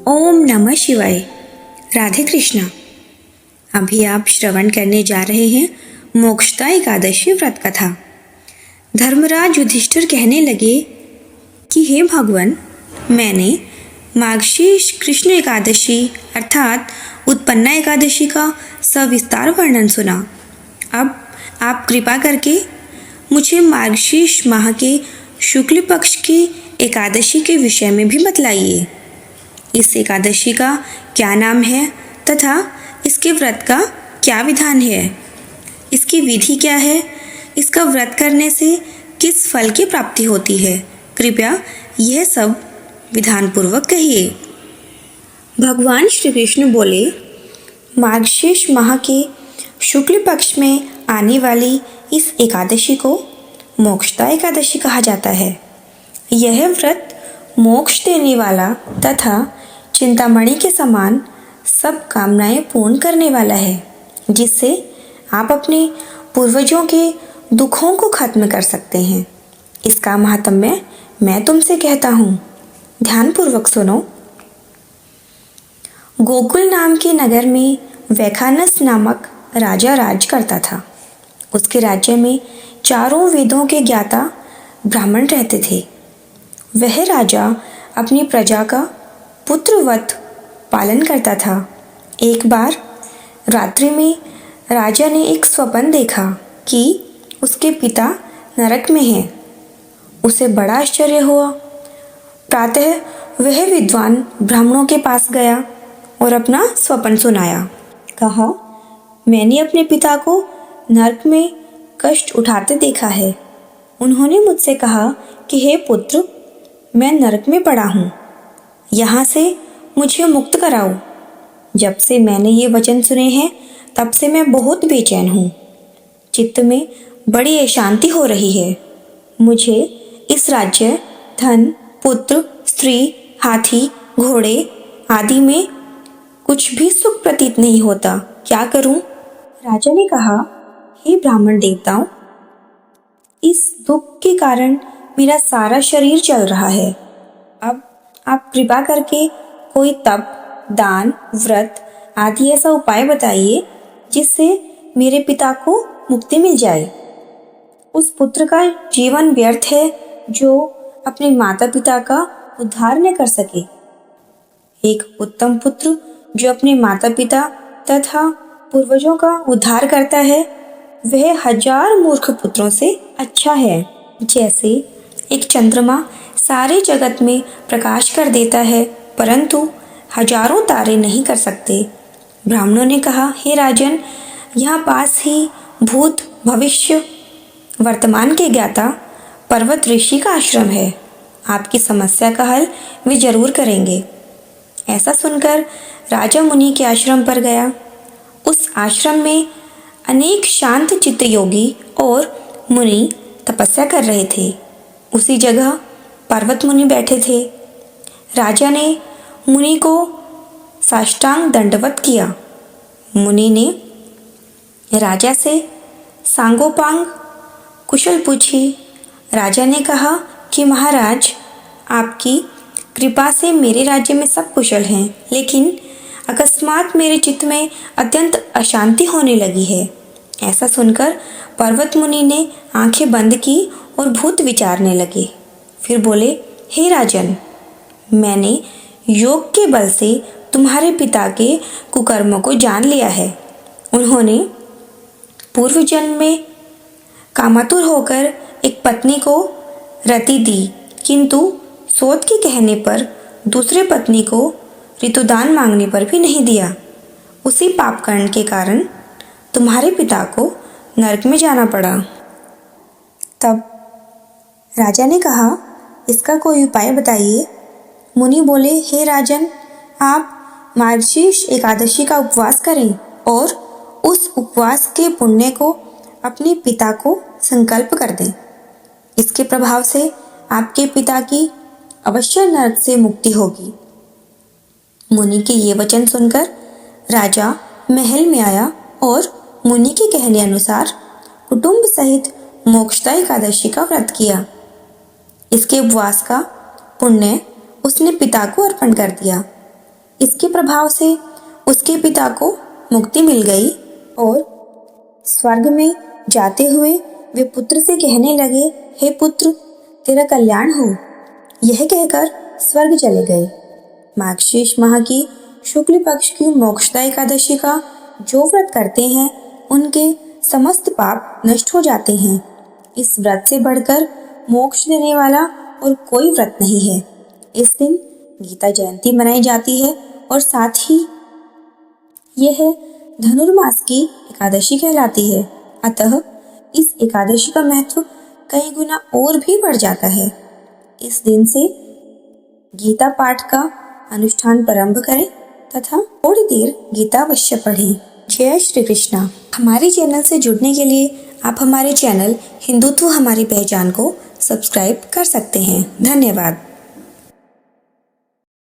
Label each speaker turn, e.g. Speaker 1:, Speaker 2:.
Speaker 1: ओम नमः शिवाय। राधे कृष्णा। अभी आप श्रवण करने जा रहे हैं मोक्षदा एकादशी व्रत कथा। धर्मराज युधिष्ठिर कहने लगे कि हे भगवान, मैंने मार्गशीर्ष कृष्ण एकादशी अर्थात उत्पन्ना एकादशी का सविस्तार वर्णन सुना। अब आप कृपा करके मुझे मार्गशीर्ष माह के शुक्ल पक्ष की एकादशी के विषय में भी बतलाइए। इस एकादशी का क्या नाम है तथा इसके व्रत का क्या विधान है, इसकी विधि क्या है, इसका व्रत करने से किस फल की प्राप्ति होती है, कृपया यह सब विधान पूर्वक कहिए। भगवान श्री कृष्ण बोले, मार्गशीर्ष माह के शुक्ल पक्ष में आने वाली इस एकादशी को मोक्षदा एकादशी कहा जाता है। यह व्रत मोक्ष देने वाला तथा चिंतामणि के समान सब कामनाएं पूर्ण करने वाला है, जिससे आप अपने पूर्वजों के दुखों को खत्म कर सकते हैं। इसका महात्म्य मैं तुमसे कहता हूँ, ध्यानपूर्वक सुनो। गोकुल नाम के नगर में वैखानस नामक राजा राज करता था। उसके राज्य में चारों वेदों के ज्ञाता ब्राह्मण रहते थे। वह राजा अपनी प्रजा का पुत्रवत पालन करता था। एक बार रात्रि में राजा ने एक स्वप्न देखा कि उसके पिता नरक में हैं। उसे बड़ा आश्चर्य हुआ। प्रातः वह विद्वान ब्राह्मणों के पास गया और अपना स्वप्न सुनाया। कहा, मैंने अपने पिता को नरक में कष्ट उठाते देखा है। उन्होंने मुझसे कहा कि हे पुत्र, मैं नरक में पड़ा हूँ, यहाँ से मुझे मुक्त कराओ। जब से मैंने ये वचन सुने हैं तब से मैं बहुत बेचैन हूँ। चित्त में बड़ी अशांति हो रही है। मुझे इस राज्य, धन, पुत्र, स्त्री, हाथी, घोड़े आदि में कुछ भी सुख प्रतीत नहीं होता। क्या करूं? राजा ने कहा, हे ब्राह्मण देवताओं, इस दुख के कारण मेरा सारा शरीर चल रहा है। अब आप कृपा करके कोई तप, दान, व्रत आदि ऐसा उपाय बताइए जिससे मेरे पिता को मुक्ति मिल जाए। उस पुत्र का जीवन व्यर्थ है जो अपने माता पिता का उद्धार न कर सके। एक उत्तम पुत्र जो अपने माता पिता तथा पूर्वजों का उद्धार करता है, वह 1000 मूर्ख पुत्रों से अच्छा है। जैसे एक चंद्रमा सारे जगत में प्रकाश कर देता है, परंतु हजारों तारे नहीं कर सकते। ब्राह्मणों ने कहा, हे राजन, यहाँ पास ही भूत, भविष्य, वर्तमान के ज्ञाता पर्वत ऋषि का आश्रम है। आपकी समस्या का हल वे जरूर करेंगे। ऐसा सुनकर राजा मुनि के आश्रम पर गया। उस आश्रम में अनेक शांत चित्त योगी और मुनि तपस्या कर रहे थे। उसी जगह पर्वत मुनि बैठे थे। राजा ने मुनि को साष्टांग दंडवत किया। मुनि ने राजा से सांगोपांग कुशल पूछी। राजा ने कहा कि महाराज, आपकी कृपा से मेरे राज्य में सब कुशल हैं, लेकिन अकस्मात मेरे चित्त में अत्यंत अशांति होने लगी है। ऐसा सुनकर पर्वत मुनि ने आंखें बंद की और भूत विचारने लगे। फिर बोले, हे राजन, मैंने योग के बल से तुम्हारे पिता के कुकर्मों को जान लिया है। उन्होंने पूर्व जन्म में कामातुर होकर एक पत्नी को रति दी, किंतु सोत के कहने पर दूसरे पत्नी को ऋतुदान मांगने पर भी नहीं दिया। उसी पाप कर्ण के कारण तुम्हारे पिता को नरक में जाना पड़ा। तब राजा ने कहा, इसका कोई उपाय बताइए। मुनि बोले, हे राजन, आप मार्गशीर्ष एकादशी का उपवास करें और उस उपवास के पुण्य को अपने पिता को संकल्प कर दें। इसके प्रभाव से आपके पिता की अवश्य नरक से मुक्ति होगी। मुनि के ये वचन सुनकर राजा महल में आया और मुनि के कहने अनुसार कुटुंब सहित मोक्षदा एकादशी का व्रत किया। इसके उपवास का पुण्य उसने पिता को अर्पण कर दिया। इसके प्रभाव से उसके पिता को मुक्ति मिल गई और स्वर्ग में जाते हुए वे पुत्र से कहने लगे, हे पुत्र, तेरा कल्याण हो। यह कहकर स्वर्ग चले गए। मार्गशीर्ष माह की शुक्ल पक्ष की मोक्षदा एकादशी का जो व्रत करते हैं उनके समस्त पाप नष्ट हो जाते हैं। इस व्रत से बढ़कर मोक्ष देने वाला और कोई व्रत नहीं है। इस दिन गीता जयंती मनाई जाती है और साथ ही यह धनुर्मास की एकादशी कहलाती है। अतः इस एकादशी का महत्व कई गुना और भी बढ़ जाता है। इस दिन से गीता पाठ का अनुष्ठान प्रारंभ करें तथा थोड़ी देर गीता अवश्य पढ़ें। जय श्री कृष्णा। हमारे चैनल से जुड़ने के लिए आप हमारे चैनल हिंदुत्व हमारी पहचान को सब्सक्राइब कर सकते हैं। धन्यवाद।